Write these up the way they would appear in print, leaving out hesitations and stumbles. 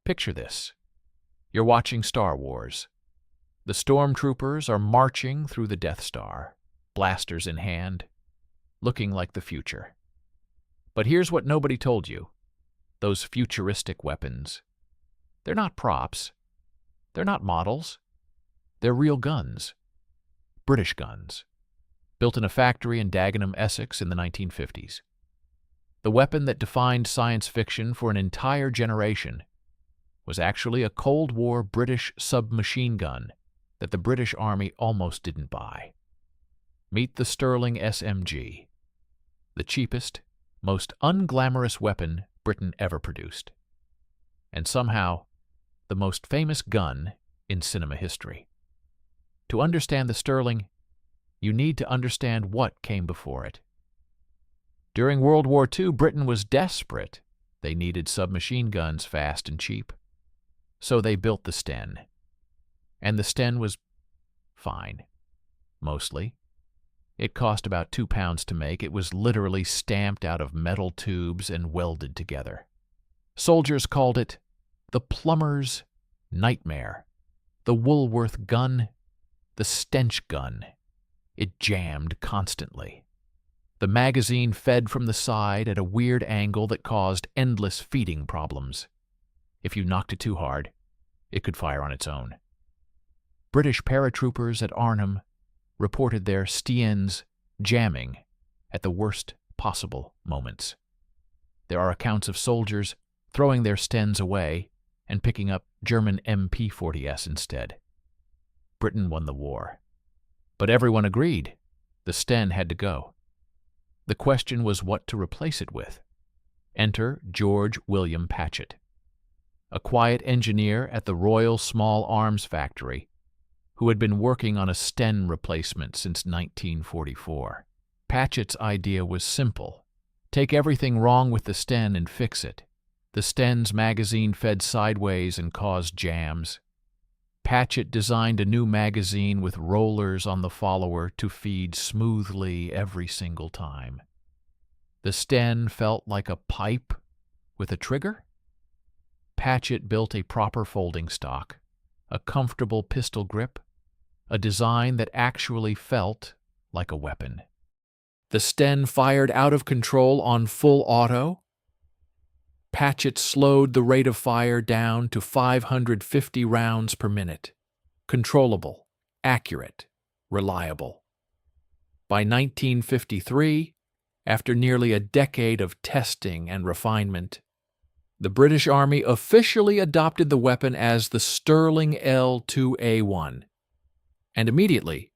Picture this. You're watching Star Wars. The stormtroopers are marching through the Death Star, blasters in hand, looking like the future. But here's what nobody told you. Those futuristic weapons. They're not props. They're not models. They're real guns. British guns. Built in a factory in Dagenham, Essex in the 1950s. The weapon that defined science fiction for an entire generation was actually a Cold War British submachine gun that the British Army almost didn't buy. Meet the Sterling SMG, the cheapest, most unglamorous weapon Britain ever produced, and somehow the most famous gun in cinema history. To understand the Sterling, you need to understand what came before it. During World War II, Britain was desperate. They needed submachine guns fast and cheap. So they built the Sten. And the Sten was fine, mostly. It cost about £2 to make. It was literally stamped out of metal tubes and welded together. Soldiers called it the plumber's nightmare, the Woolworth gun, the stench gun. It jammed constantly. The magazine fed from the side at a weird angle that caused endless feeding problems. If you knocked it too hard, it could fire on its own. British paratroopers at Arnhem reported their Stens jamming at the worst possible moments. There are accounts of soldiers throwing their Stens away and picking up German MP-40s instead. Britain won the war. But everyone agreed the Sten had to go. The question was what to replace it with. Enter George William Patchett, a quiet engineer at the Royal Small Arms Factory who had been working on a Sten replacement since 1944. Patchett's idea was simple. Take everything wrong with the Sten and fix it. The Sten's magazine fed sideways and caused jams. Patchett designed a new magazine with rollers on the follower to feed smoothly every single time. The Sten felt like a pipe with a trigger. Patchett built a proper folding stock, a comfortable pistol grip, a design that actually felt like a weapon. The Sten fired out of control on full auto. Patchett slowed the rate of fire down to 550 rounds per minute. Controllable, accurate, reliable. By 1953, after nearly a decade of testing and refinement, the British Army officially adopted the weapon as the Sterling L2A1. And immediately,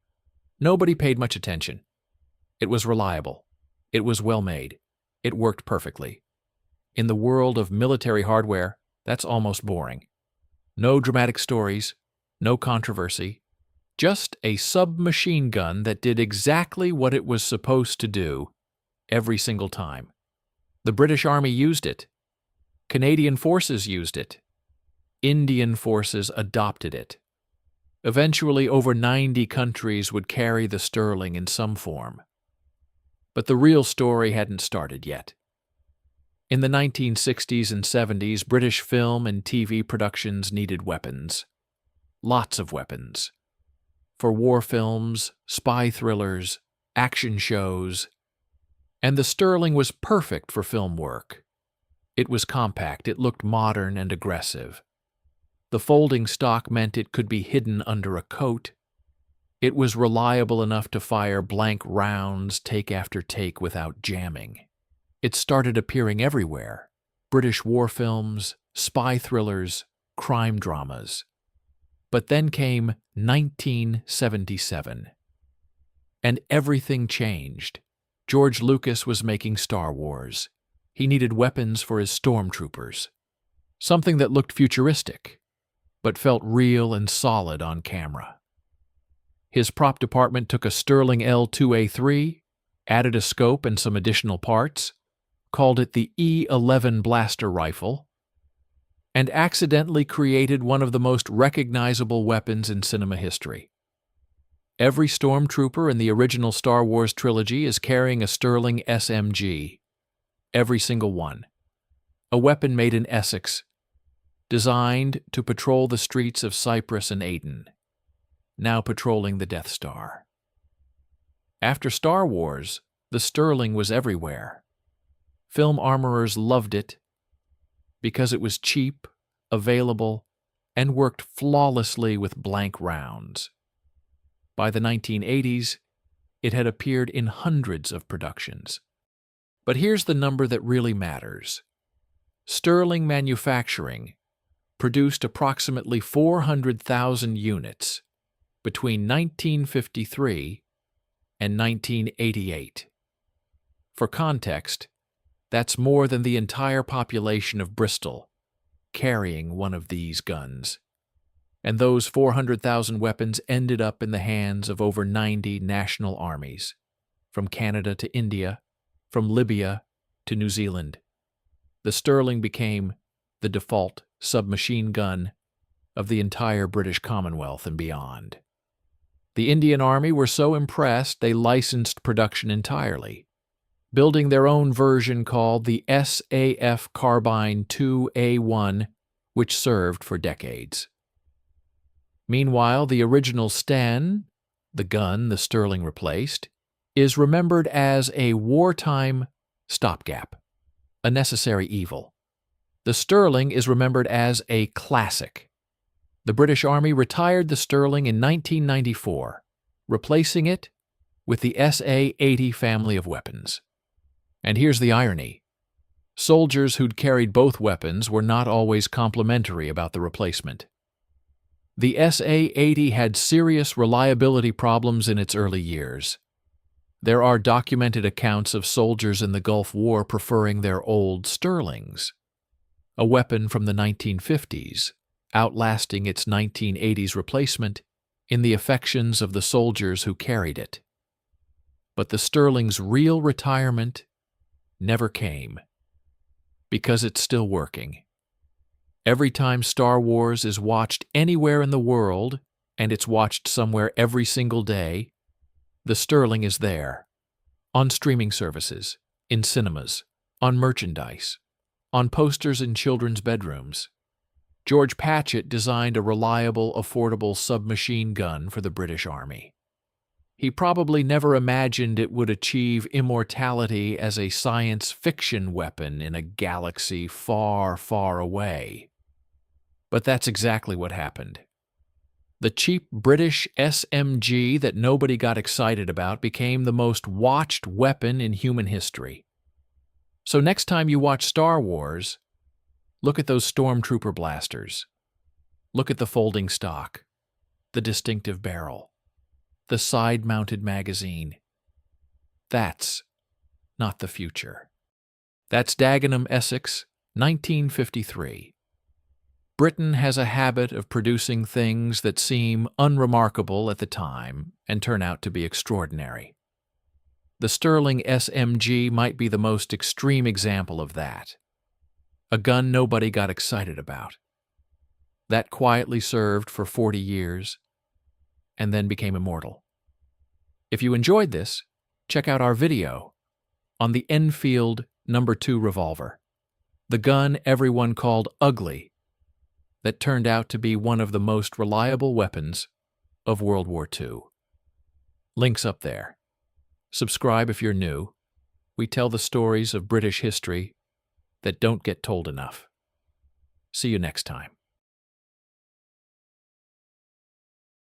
nobody paid much attention. It was reliable. It was well made. It worked perfectly. In the world of military hardware, that's almost boring. No dramatic stories, no controversy, just a submachine gun that did exactly what it was supposed to do every single time. The British Army used it. Canadian forces used it. Indian forces adopted it. Eventually, over 90 countries would carry the Sterling in some form. But the real story hadn't started yet. In the 1960s and 70s, British film and TV productions needed weapons. Lots of weapons. For war films, spy thrillers, action shows. And the Sterling was perfect for film work. It was compact, it looked modern and aggressive. The folding stock meant it could be hidden under a coat. It was reliable enough to fire blank rounds take after take without jamming. It started appearing everywhere. British war films, spy thrillers, crime dramas. But then came 1977. And everything changed. George Lucas was making Star Wars. He needed weapons for his stormtroopers. Something that looked futuristic, but felt real and solid on camera. His prop department took a Sterling L2A3, added a scope and some additional parts, called it the E11 blaster rifle, and accidentally created one of the most recognizable weapons in cinema history. Every stormtrooper in the original Star Wars trilogy is carrying a Sterling SMG. Every single one. A weapon made in Essex, designed to patrol the streets of Cyprus and Aden, now patrolling the Death Star. After Star Wars, the Sterling was everywhere. Film armorers loved it because it was cheap, available, and worked flawlessly with blank rounds. By the 1980s, it had appeared in hundreds of productions. But here's the number that really matters. Sterling Manufacturing produced approximately 400,000 units between 1953 and 1988. For context, that's more than the entire population of Bristol carrying one of these guns. And those 400,000 weapons ended up in the hands of over 90 national armies, from Canada to India, from Libya to New Zealand. The Sterling became the default submachine gun of the entire British Commonwealth and beyond. The Indian Army were so impressed they licensed production entirely, building their own version called the SAF Carbine 2A1, which served for decades. Meanwhile, the original Sten, the gun the Sterling replaced, is remembered as a wartime stopgap, a necessary evil. The Sterling is remembered as a classic. The British Army retired the Sterling in 1994, replacing it with the SA-80 family of weapons. And here's the irony. Soldiers who'd carried both weapons were not always complimentary about the replacement. The SA-80 had serious reliability problems in its early years. There are documented accounts of soldiers in the Gulf War preferring their old Sterlings, a weapon from the 1950s, outlasting its 1980s replacement in the affections of the soldiers who carried it. But the Sterling's real retirement never came, because it's still working. Every time Star Wars is watched anywhere in the world, and it's watched somewhere every single day, the Sterling is there, on streaming services, in cinemas, on merchandise, on posters in children's bedrooms. George Patchett designed a reliable, affordable submachine gun for the British Army. He probably never imagined it would achieve immortality as a science fiction weapon in a galaxy far, far away. But that's exactly what happened. The cheap British SMG that nobody got excited about became the most watched weapon in human history. So next time you watch Star Wars, look at those stormtrooper blasters. Look at the folding stock, the distinctive barrel, the side-mounted magazine. That's not the future. That's Dagenham, Essex, 1953. Britain has a habit of producing things that seem unremarkable at the time and turn out to be extraordinary. The Sterling SMG might be the most extreme example of that. A gun nobody got excited about. That quietly served for 40 years and then became immortal. If you enjoyed this, check out our video on the Enfield No. 2 revolver, the gun everyone called ugly, that turned out to be one of the most reliable weapons of World War II. Links up there. Subscribe if you're new. We tell the stories of British history that don't get told enough. See you next time.